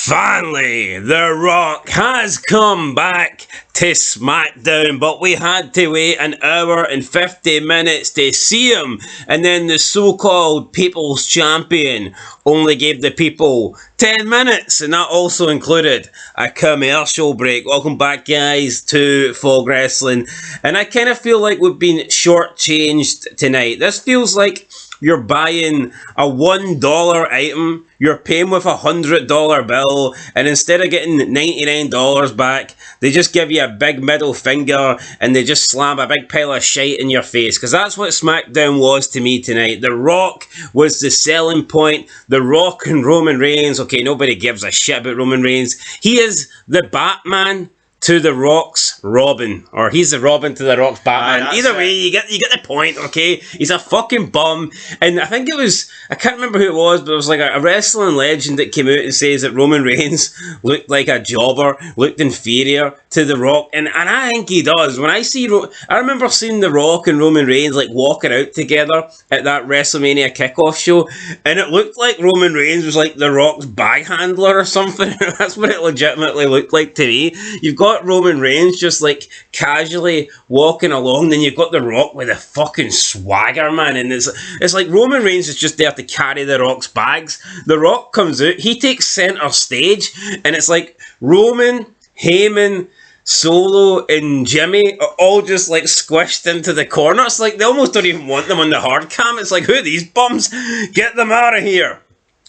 Finally, The Rock has come back to SmackDown, but we had to wait an hour and 50 minutes to see him, and then the so-called People's Champion only gave the people 10 minutes, and that also included a commercial break. Welcome back, guys, to Fog Wrestling, and I kind of feel like we've been shortchanged tonight. This feels like you're buying a $1 item, you're paying with a $100 bill, and instead of getting $99 back, they just give you a big middle finger and they just slam a big pile of shite in your face. Because that's what SmackDown was to me tonight. The Rock was the selling point. The Rock and Roman Reigns. Okay, nobody gives a shit about Roman Reigns. He is the Batman to The Rock's Robin, or he's the Robin to The Rock's Batman. Either way, you get the point, okay? He's a fucking bum, and I think it was, I can't remember who it was, but it was like a wrestling legend that came out and says that Roman Reigns looked like a jobber, looked inferior to The Rock, and I think he does. When I see, I remember seeing The Rock and Roman Reigns like walking out together at that WrestleMania kickoff show, and it looked like Roman Reigns was like The Rock's bag handler or something. That's what it legitimately looked like to me. You've got Roman Reigns just like casually walking along, then you've got The Rock with a fucking swagger, man, and it's like Roman Reigns is just there to carry The Rock's bags. The Rock comes out, he takes center stage, and it's like Roman, Heyman, Solo and Jimmy are all just like squished into the corner. It's like they almost don't even want them on the hard cam. It's like, who are these bums? Get them out of here.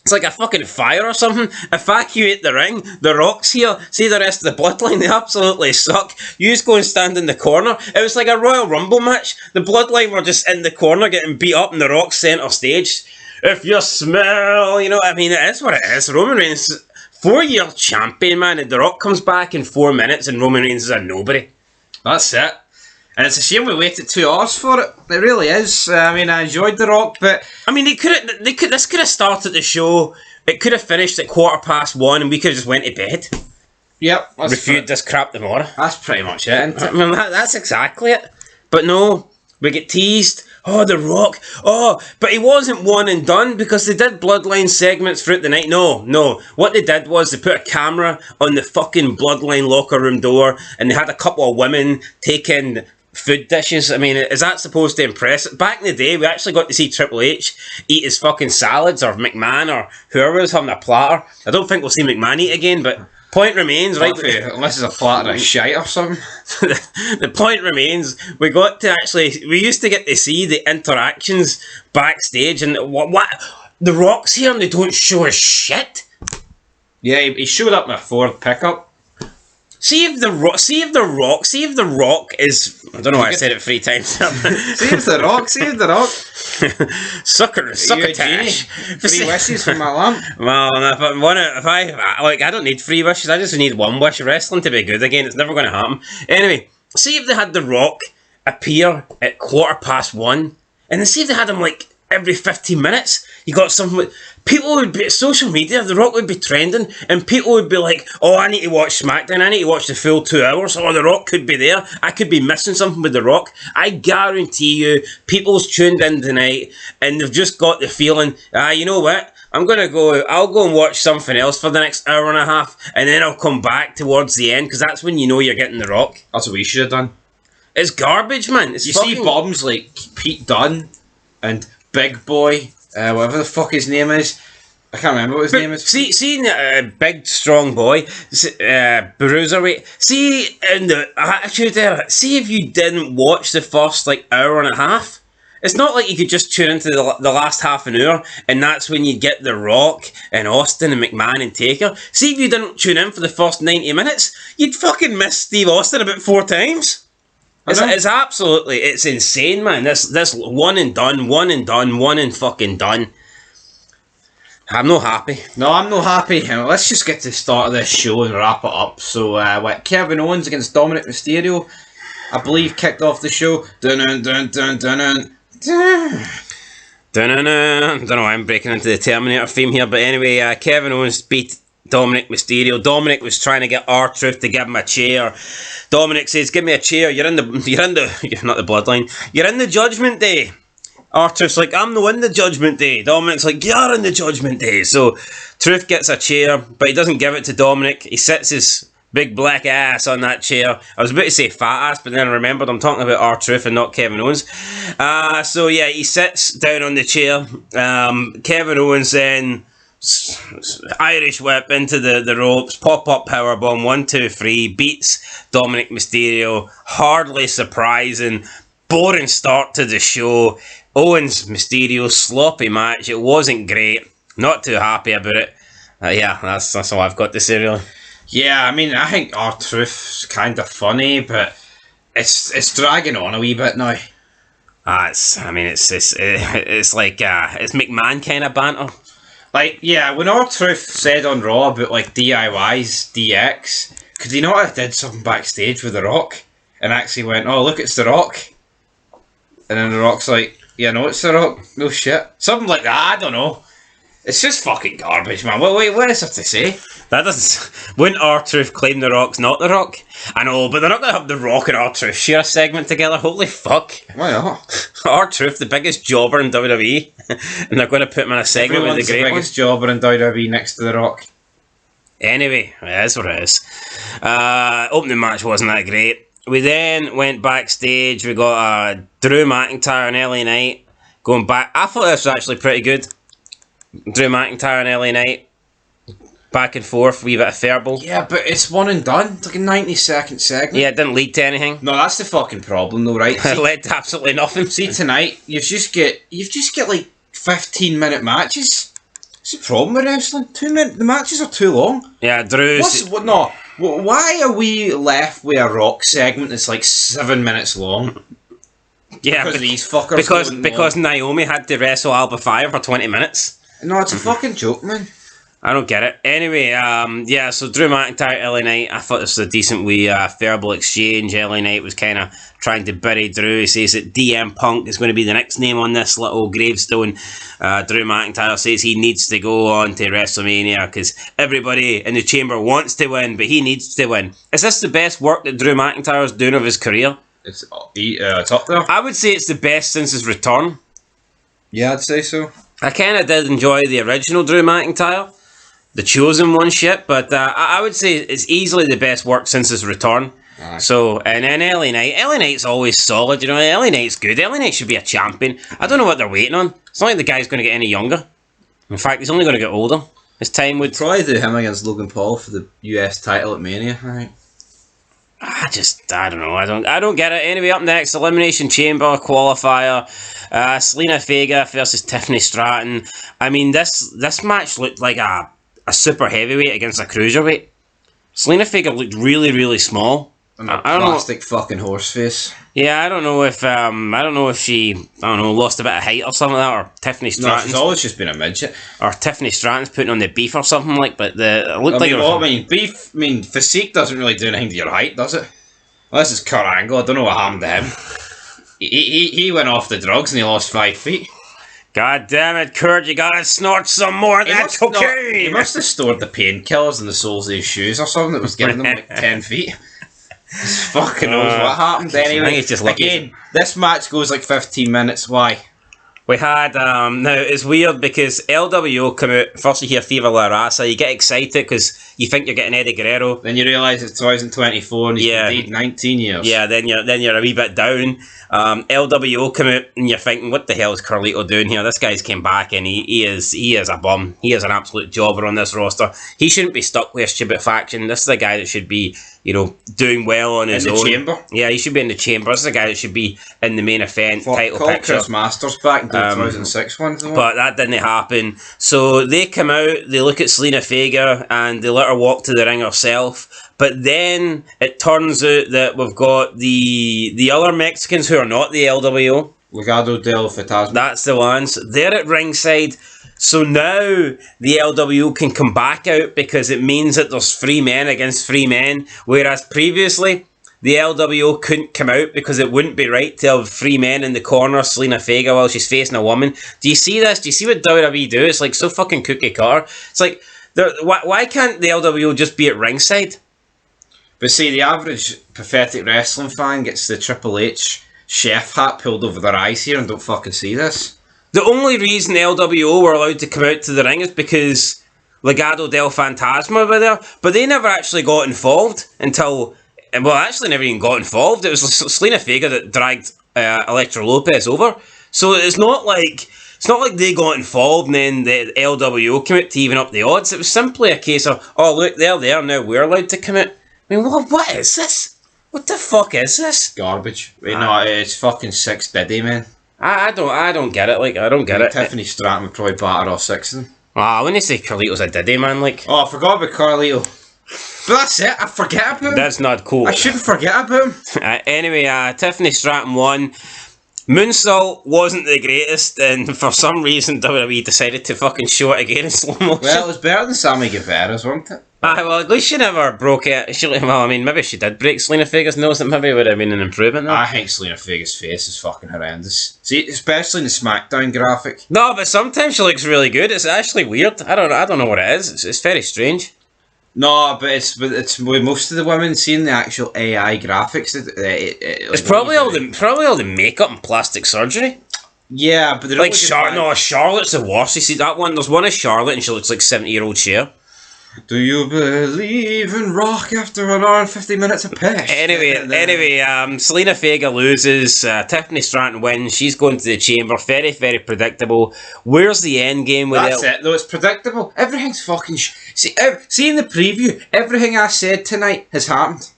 It's like a fucking fire or something. Evacuate the ring. The Rock's here. See the rest of the Bloodline, they absolutely suck. You just go and stand in the corner. It was like a Royal Rumble match. The Bloodline were just in the corner getting beat up, and The Rock's centre stage. If you smell, you know, I mean, it is what it is. Roman Reigns, 4-year champion, man, and The Rock comes back in 4 minutes and Roman Reigns is a nobody. That's it. And it's a shame we waited 2 hours for it. It really is. I mean, I enjoyed The Rock, but I mean, this could have started the show. It could have finished at 1:15 and we could have just went to bed. Yep. Reviewed this crap tomorrow. That's pretty much it, isn't it? I mean, that's exactly it. But no, we get teased. Oh, The Rock. Oh, but he wasn't one and done because they did Bloodline segments throughout the night. No. What they did was they put a camera on the fucking Bloodline locker room door and they had a couple of women taking food dishes. I mean, is that supposed to impress? Back in the day, we actually got to see Triple H eat his fucking salads, or McMahon, or whoever was having a platter. I don't think we'll see McMahon eat again, but point remains, right? Unless it's a platter of shite or something. The point remains, we used to get to see the interactions backstage, and what The Rock's here and they don't show us shit. Yeah, he showed up in a Ford pickup. See if the Rock is, I don't know why I said it 3 times. Save the Rock. Sucker tash. 3 wishes for my lamp. Well, I don't need 3 wishes, I just need 1 wish. Wrestling to be good again, it's never going to happen. Anyway, see if they had The Rock appear at 1:15, and then see if they had him like every 15 minutes. You got something. People would be, social media, The Rock would be trending, and people would be like, oh, I need to watch SmackDown, I need to watch the full 2 hours, oh, The Rock could be there, I could be missing something with The Rock. I guarantee you, people's tuned in tonight, and they've just got the feeling, you know what, I'll go and watch something else for the next hour and a half, and then I'll come back towards the end, because that's when you know you're getting The Rock. That's what we should have done. It's garbage, man. You see bums like Pete Dunne, and Big Boy, whatever the fuck his name is. I can't remember what his name is. See, big strong boy, bruiserweight. See, in the attitude there. See if you didn't watch the first like hour and a half. It's not like you could just tune into the last half an hour, and that's when you get The Rock and Austin and McMahon and Taker. See if you didn't tune in for the first 90 minutes, you'd fucking miss Steve Austin about 4 times. It's insane, man. This one and fucking done. I'm not happy. No, I'm not happy. Let's just get to the start of this show and wrap it up. So, Kevin Owens against Dominic Mysterio, I believe, kicked off the show. Don't know why I'm breaking into the Terminator theme here, but anyway, Kevin Owens beat Dominic Mysterio. Dominic was trying to get R-Truth to give him a chair. Dominic says, give me a chair, you're not the Bloodline, you're in the Judgment Day. R-Truth's like, I'm not in the Judgment Day. Dominic's like, you're in the Judgment Day. So Truth gets a chair, but he doesn't give it to Dominic. He sits his big black ass on that chair. I was about to say fat ass, but then I remembered I'm talking about R-Truth and not Kevin Owens. So yeah, he sits down on the chair. Kevin Owens then Irish whip into the ropes, pop-up powerbomb, 1, 2, 3, beats Dominic Mysterio. Hardly surprising. Boring start to the show. Owens Mysterio, sloppy match. It wasn't great. Not too happy about it. Yeah, that's all I've got to say, really. Yeah, I mean, I think R-Truth's kind of funny, but it's dragging on a wee bit now. It's like it's McMahon kind of banter. Like, yeah, when R-Truth said on Raw about like DIYs, DX, could he not have did something backstage with The Rock and actually went, "Oh, look, it's The Rock," and then The Rock's like, "Yeah, no, it's The Rock. No shit," something like that. I don't know. It's just fucking garbage, man. What is there to say? That doesn't. Wouldn't R-Truth claim The Rock's not The Rock? I know, but they're not going to have The Rock and R-Truth share a segment together. Holy fuck. Why not? R-Truth, the biggest jobber in WWE, and they're going to put him in a segment with the great the biggest jobber in WWE next to The Rock. Anyway, it is what it is. Opening match wasn't that great. We then went backstage. We got Drew McIntyre and LA Knight going back. I thought this was actually pretty good. Drew McIntyre and LA Knight back and forth, wee bit of fairball. Yeah, but it's one and done. It's like a 90-second segment. Yeah, it didn't lead to anything. No, that's the fucking problem, though, right? It led to absolutely nothing. See, tonight you've just got like 15-minute matches. What's the problem with wrestling? 2 minute. The matches are too long. Yeah, Drew's. Why are we left with a Rock segment that's like 7 minutes long? Yeah, because these fuckers. Because Naomi had to wrestle Alba Fire for 20 minutes. No, it's a fucking joke, man. I don't get it. Anyway, yeah, so Drew McIntyre, LA Knight, I thought this was a decent wee fairball exchange. LA Knight was kind of trying to bury Drew. He says that DM Punk is going to be the next name on this little gravestone. Drew McIntyre says he needs to go on to WrestleMania because everybody in the chamber wants to win, but he needs to win. Is this the best work that Drew McIntyre is doing of his career? It's up there. I would say it's the best since his return. Yeah, I'd say so. I kind of did enjoy the original Drew McIntyre, the Chosen One shit, but I would say it's easily the best work since his return. Aye. So, and then LA Knight's always solid, you know, LA Knight's good. LA Knight should be a champion. I don't know what they're waiting on. It's not like the guy's going to get any younger. In fact, he's only going to get older. His time would... Probably do him against Logan Paul for the US title at Mania, I think. I don't know. I don't get it. Anyway, up next, Elimination Chamber qualifier. Selena Vega versus Tiffany Stratton. I mean, this match looked like a super heavyweight against a cruiserweight. Selena Vega looked really, really small. And a plastic fucking horse face. Yeah, I don't know if she lost a bit of height or something like that, or Tiffany Stratton. No, she's always just been a midget. Or Tiffany Stratton's putting on the beef or something like. But it looked like. Beef. I mean, physique doesn't really do anything to your height, does it? Well, this is Kurt Angle. I don't know what happened to him. He went off the drugs and he lost 5 feet. God damn it, Kurt! You gotta snort some more of that cocaine. He must have stored the painkillers in the soles of his shoes or something that was giving them like 10 feet. Just fucking knows what happened. Anyway, it's just again, this match goes like 15 minutes. Why? We had, now it's weird because LWO come out, first you hear Viva La Raza, you get excited because you think you're getting Eddie Guerrero. Then you realise it's 2024 and he's been 19 years. Yeah, then you're a wee bit down. LWO come out and you're thinking, what the hell is Carlito doing here? This guy's came back and he is a bum. He is an absolute jobber on this roster. He shouldn't be stuck with a stupid faction. This is a guy that should be, doing well on his own. In the chamber? Yeah, he should be in the chamber. This is a guy that should be in the main event title picture. Chris Masters back in 2006 one. But that didn't happen. So they come out, they look at Selena Vega and they let her walk to the ring herself. But then it turns out that we've got the other Mexicans who are not the LWO. Legado del Fantasma. That's the ones. They're at ringside. So now the LWO can come back out because it means that there's 3 men against 3 men. Whereas previously, the LWO couldn't come out because it wouldn't be right to have 3 men in the corner, Selena Vega, while she's facing a woman. Do you see this? Do you see what WWE do? It's like so fucking cookie cutter. It's like, why can't the LWO just be at ringside? But see, the average pathetic wrestling fan gets the Triple H chef hat pulled over their eyes here and don't fucking see this. The only reason LWO were allowed to come out to the ring is because Legado del Fantasma were there, but they never actually got involved until... Well, actually never even got involved. It was Selena Vega that dragged Elektra Lopez over. So it's not like they got involved and then the LWO came out to even up the odds. It was simply a case of, oh look, they're there, now we're allowed to come out. I mean, what is this? What the fuck is this? Garbage. Wait, no, it's fucking 6 Diddy, man. I don't get it. Like, I don't get it. Tiffany Stratton would probably batter all 6 of them. I wouldn't say Carlito's a Diddy, man. Like, oh, I forgot about Carlito. But that's it. I forget about him. That's not cool. I shouldn't forget about him. Anyway, Tiffany Stratton won. Moonsault wasn't the greatest, and for some reason WWE decided to fucking show it again in slow motion. Well, it was better than Sammy Guevara's, wasn't it? Well, at least she never broke it. Maybe she did break Selena Vega's nose. That maybe would have been an improvement. Though. I think Selena Vega's face is fucking horrendous. See, especially in the SmackDown graphic. No, but sometimes she looks really good. It's actually weird. I don't know what it is. It's very strange. No, but it's with most of the women seeing the actual AI graphics. It's probably all the makeup and plastic surgery. Yeah, but like Charlotte's the worst. You see that one? There's one of Charlotte, and she looks like 70-year-old Cher. Do you believe in rock after an hour and 50 minutes of piss? Anyway, Selena Vega loses. Tiffany Stratton wins. She's going to the chamber. Very, very predictable. Where's the end game with That's it, though. It's predictable. Everything's fucking... See in the preview, everything I said tonight has happened.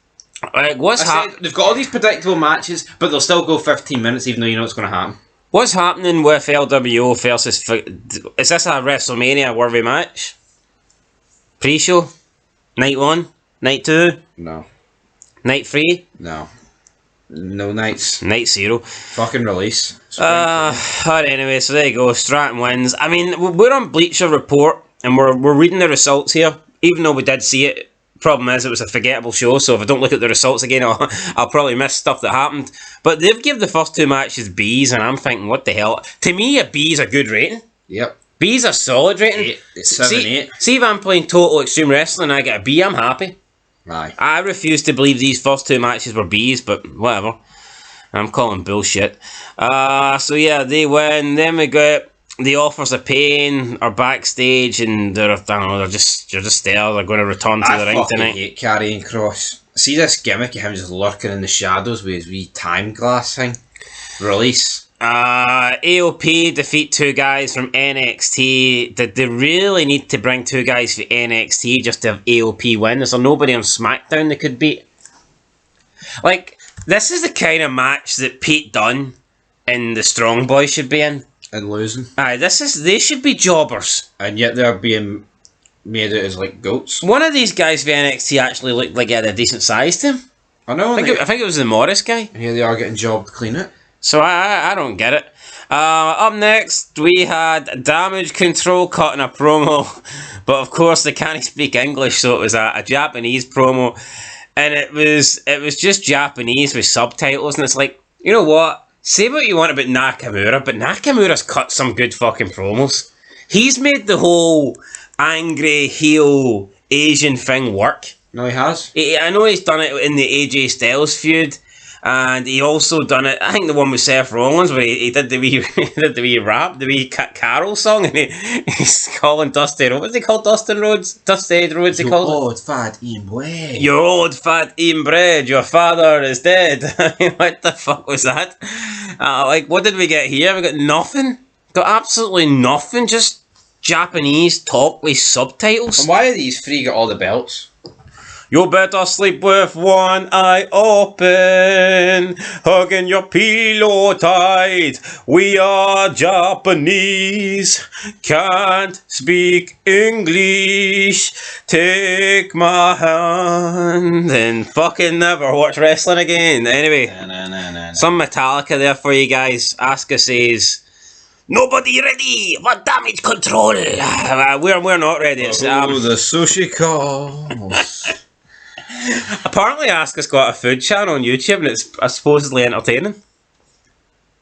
What's happening? They've got all these predictable matches, but they'll still go 15 minutes even though you know it's going to happen. What's happening with LWO versus... Is this a WrestleMania worthy match? Pre-show? Night 1? Night 2? No. Night 3? No. No nights. Night 0. Fucking release. Alright, anyway, so there you go. Stratton wins. I mean, we're on Bleacher Report, and we're reading the results here, even though we did see it. Problem is, it was a forgettable show, so if I don't look at the results again, I'll probably miss stuff that happened. But they've given the first 2 matches B's, and I'm thinking, what the hell? To me, a B is a good rating. Yep. B's a solid rating. 7-8. See if I'm playing Total Extreme Wrestling and I get a B, I'm happy. Aye. I refuse to believe these first 2 matches were B's, but whatever. I'm calling bullshit. So yeah, they win. Then we got the Authors of Pain are backstage, and they're just there. They're going to return to the ring tonight. I hate Karrion Kross. See this gimmick of him just lurking in the shadows with his wee time glass thing. Release. AOP defeat 2 guys from NXT. Did they really need to bring 2 guys from NXT just to have AOP win? Is there nobody on SmackDown they could beat? Like, this is the kind of match that Pete Dunne and the Strong Boy should be in. And losing. They should be jobbers. And yet they're being made out as like goats. One of these guys for NXT actually looked like he had a decent size to him. I know. I think it was the Morris guy. And here they are getting jobbed to clean it. So I don't get it. Up next, we had Damage Control cutting a promo, but of course they can't speak English, so it was a Japanese promo, and it was just Japanese with subtitles, and it's like, you know what? Say what you want about Nakamura, but Nakamura's cut some good fucking promos. He's made the whole angry heel Asian thing work. No, he has. I know he's done it in the AJ Styles feud. And he also done it, I think the one with Seth Rollins, where he did the wee rap, the wee Carol song, and he's calling Dusty Rhodes. What's he called? Dustin Rhodes? Dusty Rhodes, he called it? Your old fat inbred. Your old fat inbred. Your father is dead. I mean, what the fuck was that? What did we get here? We got nothing. Got absolutely nothing. Just Japanese talk with subtitles. And why are these 3 got all the belts? You better sleep with one eye open, hugging your pillow tight. We are Japanese, can't speak English. Take my hand and fucking never watch wrestling again. Anyway, some Metallica there for you guys. Asuka says, nobody ready for Damage Control. We're not ready. The sushi calls. Apparently Asuka's got a food channel on YouTube and it's supposedly entertaining.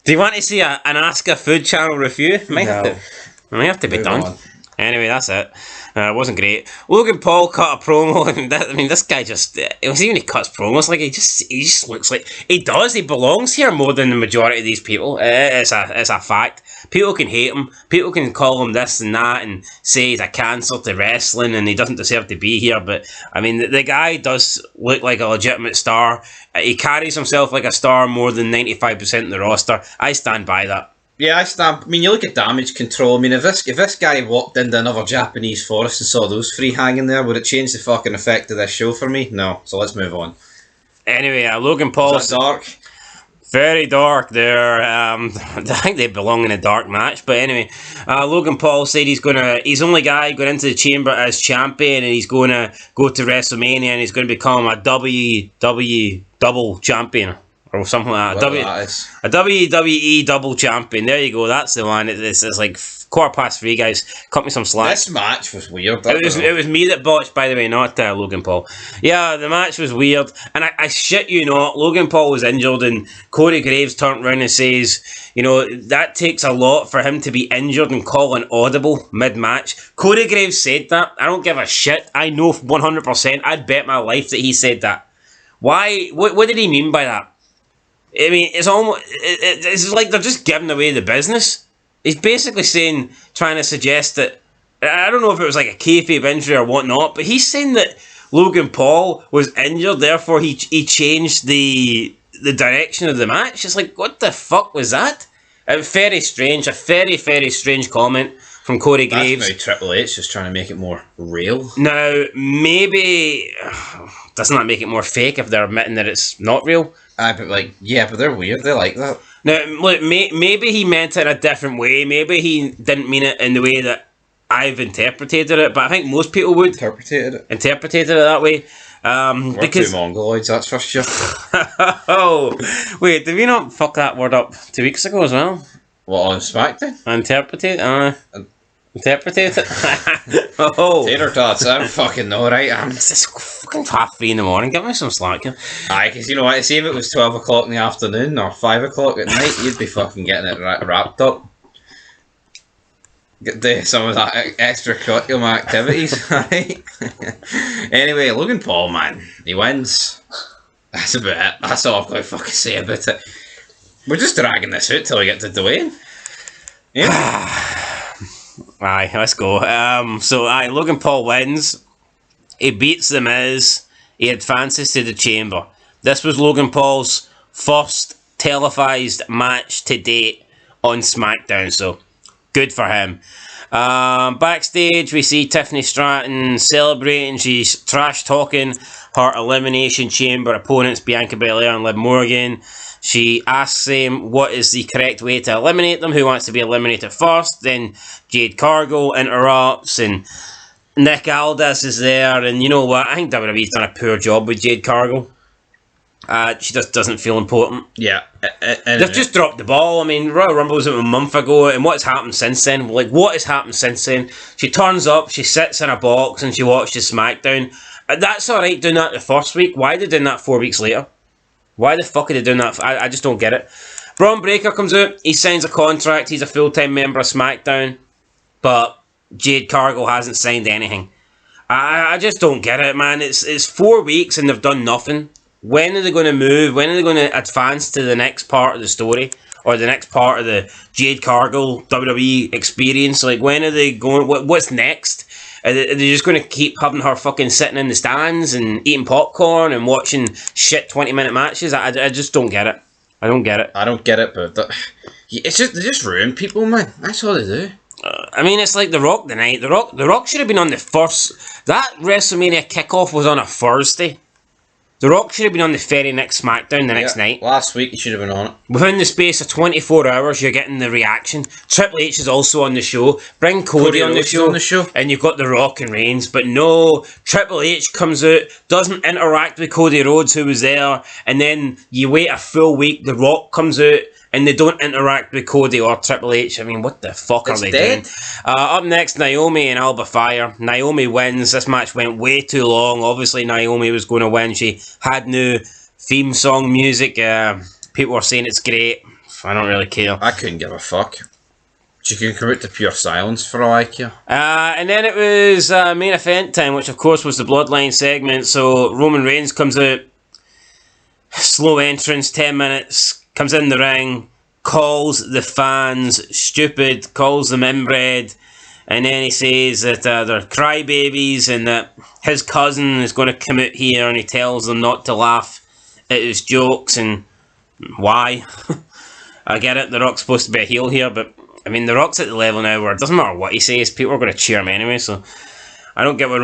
Do you want to see an Asuka food channel review? It might have to be done. Anyway, that's it. It wasn't great. Logan Paul cut a promo, and this guy just, it was even he cuts promos, like, he just looks like, he does, he belongs here more than the majority of these people. It's a fact. People can hate him, people can call him this and that, and say he's a cancer to wrestling, and he doesn't deserve to be here, but, I mean, the guy does look like a legitimate star. He carries himself like a star more than 95% of the roster. I stand by that. Yeah, I mean, you look at Damage Control. I mean, if this guy walked into another Japanese forest and saw those three hanging there, would it change the fucking effect of this show for me? No. So let's move on. Anyway, Logan Paul. Is that dark? Very dark there. I think they belong in a dark match. But anyway, Logan Paul said he's the only guy going into the chamber as champion, and he's going to go to WrestleMania, and he's going to become a WWE double champion. Or something like that. A WWE double champion. There you go. That's the one. It's like 3:15, guys. Cut me some slack. This match was weird. It was me that botched, by the way, not Logan Paul. Yeah, the match was weird. And I shit you not, Logan Paul was injured, and Corey Graves turned around and says, you know, that takes a lot for him to be injured and call an audible mid-match. Corey Graves said that. I don't give a shit. I know 100%. I'd bet my life that he said that. Why? What did he mean by that? I mean, it's like they're just giving away the business. He's basically trying to suggest that, I don't know if it was like a kayfabe injury or whatnot, but he's saying that Logan Paul was injured, therefore he changed the direction of the match. It's like, what the fuck was that? Very strange, a very, very strange comment from Corey Graves. That's now Triple H is trying to make it more real. Now, maybe, doesn't that make it more fake if they're admitting that it's not real? But they're weird. They like that. Now, look, maybe he meant it in a different way. Maybe he didn't mean it in the way that I've interpreted it, but I think most people would interpreted it that way. We're because two mongoloids, that's for sure. Oh, wait, did we not fuck that word up 2 weeks ago as well? What, on SmackDown? Interpretate it. Oh, tater tots. I don't fucking know, right? It's fucking 3:30 in the morning. Give me some slack here. Aye, because you know what? See, if it was 12 o'clock in the afternoon or 5 o'clock at night, you'd be fucking getting it wrapped up. Get to some of that extracurricular activities, right? Anyway, Logan Paul, man, he wins. That's about it. That's all I've got to fucking say about it. We're just dragging this out till we get to Dwayne. Yeah. Aye, let's go. Logan Paul wins. He beats The Miz. He advances to the chamber. This was Logan Paul's first televised match to date on SmackDown, so good for him. Backstage, we see Tiffany Stratton celebrating. She's trash talking her Elimination Chamber opponents, Bianca Belair and Liv Morgan. She asks him what is the correct way to eliminate them, who wants to be eliminated first. Then Jade Cargill interrupts, and Nick Aldis is there. And you know what? I think WWE's done a poor job with Jade Cargill. She just doesn't feel important. Yeah. They've just dropped the ball. I mean, Royal Rumble was a month ago, and what's happened since then? Like, what has happened since then? She turns up, she sits in a box, and she watches SmackDown. That's alright doing that the first week. Why are they doing that 4 weeks later? Why the fuck are they doing that? I just don't get it. Braun Breaker comes out. He signs a contract. He's a full-time member of SmackDown. But Jade Cargill hasn't signed anything. I just don't get it, man. It's 4 weeks and they've done nothing. When are they going to move? When are they going to advance to the next part of the story? Or the next part of the Jade Cargill WWE experience? Like, when are they going? What's next? Are they just going to keep having her fucking sitting in the stands and eating popcorn and watching shit 20-minute matches? I just don't get it. I don't get it. I don't get it, but it's just, they just ruin people, man. That's all they do. I mean, it's like The Rock tonight. The Rock should have been on the first. That WrestleMania kickoff was on a Thursday. The Rock should have been on the very next SmackDown the next night. Last week he should have been on it. Within the space of 24 hours, you're getting the reaction. Triple H is also on the show. Bring Cody on the show. And you've got The Rock and Reigns. But no, Triple H comes out, doesn't interact with Cody Rhodes, who was there. And then you wait a full week, The Rock comes out, and they don't interact with Cody or Triple H. I mean, what the fuck are they doing? Up next, Naomi and Alba Fire. Naomi wins. This match went way too long. Obviously, Naomi was going to win. She had new theme song music. People were saying it's great. I don't really care. I couldn't give a fuck. You can commit to pure silence for all I care. And then it was main event time, which of course was the Bloodline segment. So Roman Reigns comes out, slow entrance, 10 minutes, comes in the ring, calls the fans stupid, calls them inbred, and then he says that they're crybabies and that his cousin is going to come out here, and he tells them not to laugh at his jokes. And why? I get it, The Rock's supposed to be a heel here, but I mean, The Rock's at the level now where it doesn't matter what he says, people are going to cheer him anyway, so I don't get what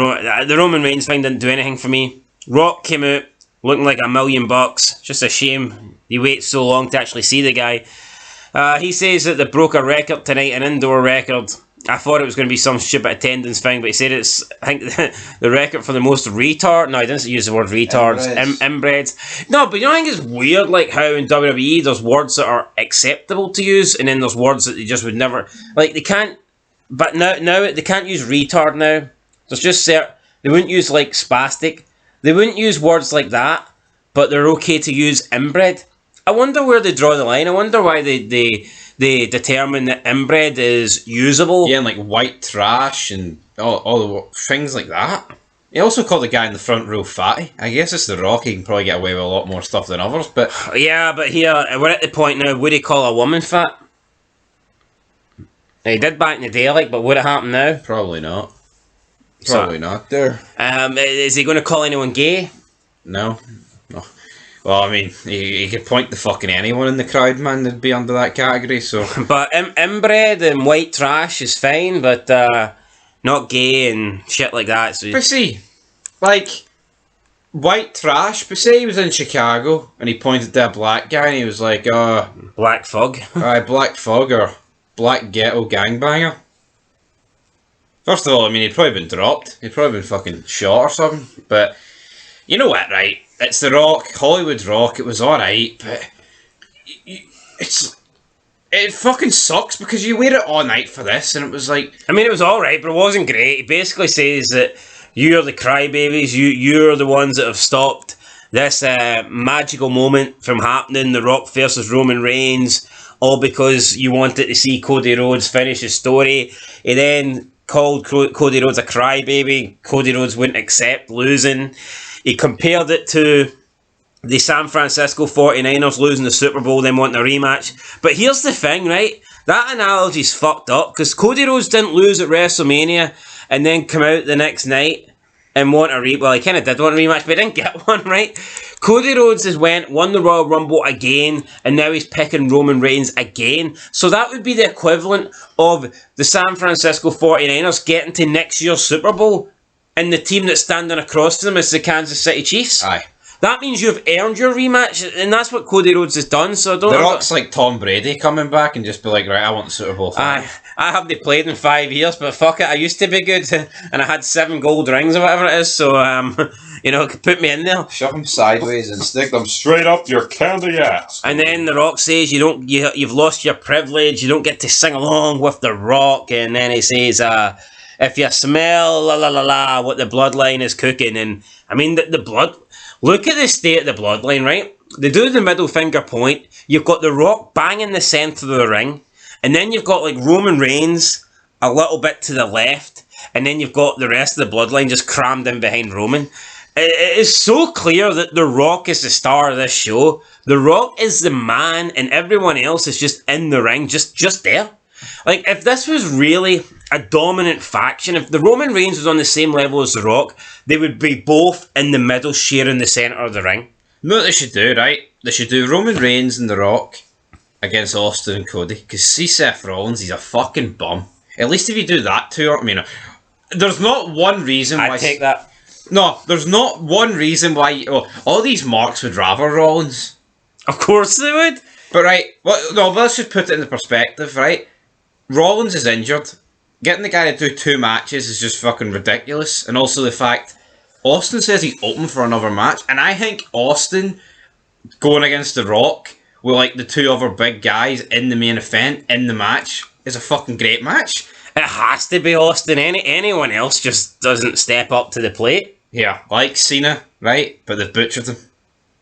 the Roman Reigns thing didn't do anything for me. Rock came out looking like $1 million. Just a shame you wait so long to actually see the guy. He says that they broke a record tonight, an indoor record. I thought it was going to be some stupid attendance thing, but he said it's, I think, the record for the most retard. No, he didn't use the word retards. Inbreds. No, but you know, I think it's weird, like how in WWE there's words that are acceptable to use, and then there's words that they just would never, like they can't. But now they can't use retard now. There's just they wouldn't use like spastic. They wouldn't use words like that, but they're okay to use inbred. I wonder where they draw the line. I wonder why they determine that inbred is usable. Yeah, and like white trash and all the things like that. He also called the guy in the front row fatty. I guess it's The Rock. He can probably get away with a lot more stuff than others. But yeah, but here we're at the point now. Would he call a woman fat? He did back in the day, like, but would it happen now? Probably not. Probably not. There. Is he going to call anyone gay? No. Well, I mean, he could point to fucking anyone in the crowd, man, that'd be under that category, so... But inbred and white trash is fine, but not gay and shit like that. So but see, like, white trash, but say he was in Chicago, and he pointed to a black guy, and he was like, Black Fug. Black Fug, or Black Ghetto Gangbanger. First of all, I mean, he'd probably been dropped. He'd probably been fucking shot or something, but... You know what, right? It's The Rock, Hollywood Rock, it was alright, but it fucking sucks because you waited all night for this, and it was like... I mean, it was alright, but it wasn't great. He basically says that you're the crybabies, you're the ones that have stopped this magical moment from happening, The Rock versus Roman Reigns, all because you wanted to see Cody Rhodes finish his story. He then called Cody Rhodes a crybaby. Cody Rhodes wouldn't accept losing. He compared it to the San Francisco 49ers losing the Super Bowl, then wanting a rematch. But here's the thing, right? That analogy's fucked up, because Cody Rhodes didn't lose at WrestleMania and then come out the next night and want a rematch. Well, he kind of did want a rematch, but he didn't get one, right? Cody Rhodes has won the Royal Rumble again, and now he's picking Roman Reigns again. So that would be the equivalent of the San Francisco 49ers getting to next year's Super Bowl, and the team that's standing across from them is the Kansas City Chiefs. Aye. That means you've earned your rematch, and that's what Cody Rhodes has done. So I don't. The Rock's like Tom Brady coming back and just be like, right, I want the Super Bowl. I haven't played in 5 years, but fuck it, I used to be good, and I had 7 gold rings or whatever it is. So you know, put me in there. Shove them sideways and stick them straight up your candy ass. And then The Rock says you've lost your privilege. You don't get to sing along with The Rock, and then he says if you smell what the bloodline is cooking. And I mean the blood. Look at the state of the bloodline, right? They do the middle finger point. You've got The Rock banging the centre of the ring, and then you've got like Roman Reigns a little bit to the left, and then you've got the rest of the bloodline just crammed in behind Roman. It is so clear that The Rock is the star of this show. The Rock is the man, and everyone else is just in the ring, just there. Like, if this was really a dominant faction, if the Roman Reigns was on the same level as The Rock, they would be both in the middle, sharing the centre of the ring. You know what they should do, right? They should do Roman Reigns and The Rock against Austin and Cody. Because see Seth Rollins, he's a fucking bum. At least if you do that to him, I mean, there's not one reason why... I'd take that. No, there's not one reason why... Well, all these marks would rather Rollins. Of course they would. But right, let's just put it into perspective, right? Rollins is injured. Getting the guy to do 2 matches is just fucking ridiculous. And also the fact, Austin says he's open for another match. And I think Austin going against The Rock with like the 2 other big guys in the main event, in the match, is a fucking great match. It has to be Austin. Anyone else just doesn't step up to the plate. Yeah, like Cena, right? But they've butchered him.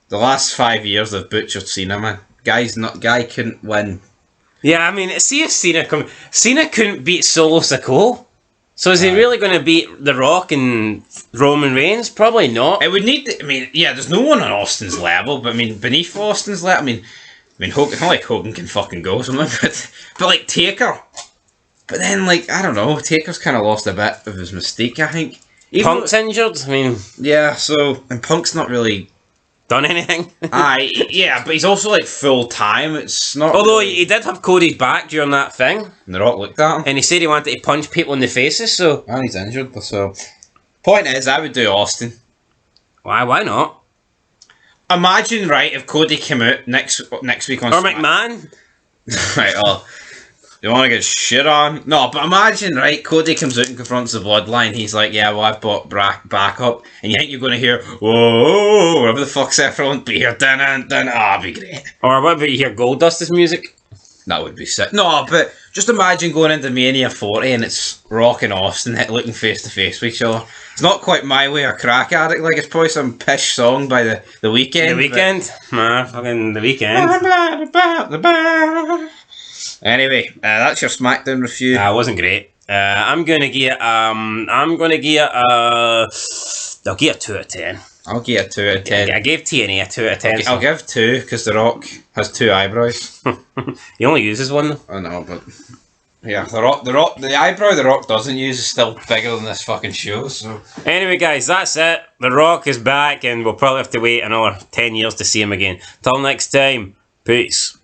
The last 5 years they've butchered Cena, man. Guy couldn't win Yeah, I mean, see if Cena couldn't beat Solo Sikoa. So is he really going to beat The Rock and Roman Reigns? Probably not. It would need. I mean, yeah, there's no one on Austin's level, but I mean, beneath Austin's level, I mean, Hogan. Not like Hogan can fucking go something, but like Taker. But then, like, I don't know, Taker's kind of lost a bit of his mystique, I think. Punk's injured. I mean, yeah. So and Punk's not really done anything. Yeah, but he's also like full time. It's not. Although really... he did have Cody's back during that thing, and The Rock looked at him, and he said he wanted to punch people in the faces. So, and he's injured. So, point is, I would do Austin. Why not? Imagine, right, if Cody came out next week on or McMahon. Right, oh, you want to get shit on? No, but imagine, right, Cody comes out and confronts the Bloodline. He's like, yeah, well, I've bought backup. And you think you're going to hear, whoa, whatever the fuck's everyone be here. That'd be great. Or what about you hear Goldust's music? That would be sick. No, but just imagine going into Mania 40 and it's Rock and Austin looking face to face with each other. It's not quite My Way or Crack Addict, like it's probably some pish song by the Weeknd. The Weeknd? Nah, fucking The Weeknd. Anyway, that's your SmackDown review. It wasn't great. I'm gonna give I'll give it a 2 out of 10. I'll give it a 2 out of 10. I gave TNA a 2 out of 10. I'll give 2 because The Rock has 2 eyebrows. He only uses one though. I know, but yeah, the eyebrow The Rock doesn't use is still bigger than this fucking show. So anyway, guys, that's it. The Rock is back, and we'll probably have to wait another 10 years to see him again. Till next time, peace.